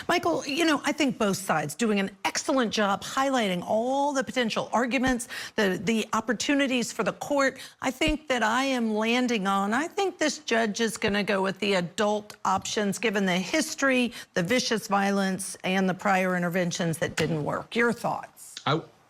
Michael, I think both sides doing an excellent job highlighting all the potential arguments, the opportunities for the court. I think that I am landing on, I think this judge is going to go with the adult options, given the history, the vicious violence, and the prior interventions that didn't work. Your thoughts?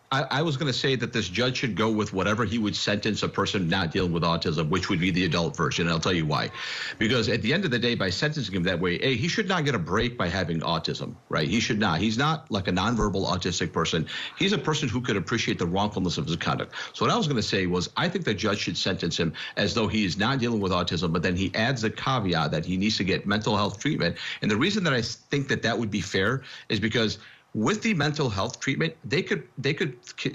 I was going to say that this judge should go with whatever he would sentence a person not dealing with autism, which would be the adult version. And I'll tell you why. Because at the end of the day, by sentencing him that way, he should not get a break by having autism, right? He should not. He's not like a nonverbal autistic person. He's a person who could appreciate the wrongfulness of his conduct. So what I was going to say was, I think the judge should sentence him as though he is not dealing with autism, but then he adds the caveat that he needs to get mental health treatment. And the reason that I think that that would be fair is because with the mental health treatment, they could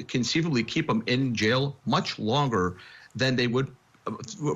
conceivably keep them in jail much longer than they would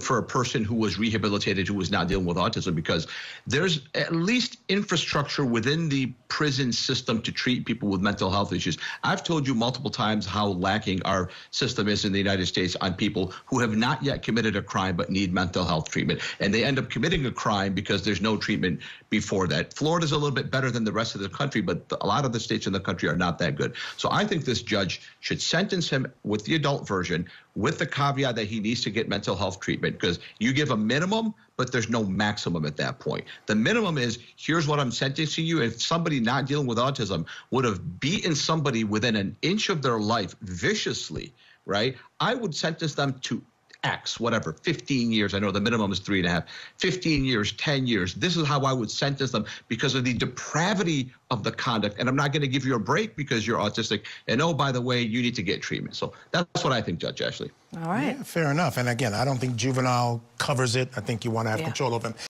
for a person who was rehabilitated, who was not dealing with autism, because there's at least infrastructure within the prison system to treat people with mental health issues. I've told you multiple times how lacking our system is in the United States on people who have not yet committed a crime but need mental health treatment. And they end up committing a crime because there's no treatment before that. Florida's a little bit better than the rest of the country, but a lot of the states in the country are not that good. So I think this judge should sentence him with the adult version, with the caveat that he needs to get mental health treatment, because you give a minimum, but there's no maximum at that point. The minimum is, here's what I'm sentencing you. If somebody not dealing with autism would have beaten somebody within an inch of their life viciously, right, I would sentence them to X, whatever, 15 years. I know the minimum is 3.5, 15 years, 10 years. This is how I would sentence them because of the depravity of the conduct. And I'm not going to give you a break because you're autistic. And oh, by the way, you need to get treatment. So that's what I think, Judge Ashley. All right. Yeah, fair enough. And again, I don't think juvenile covers it. I think you want to have control of him.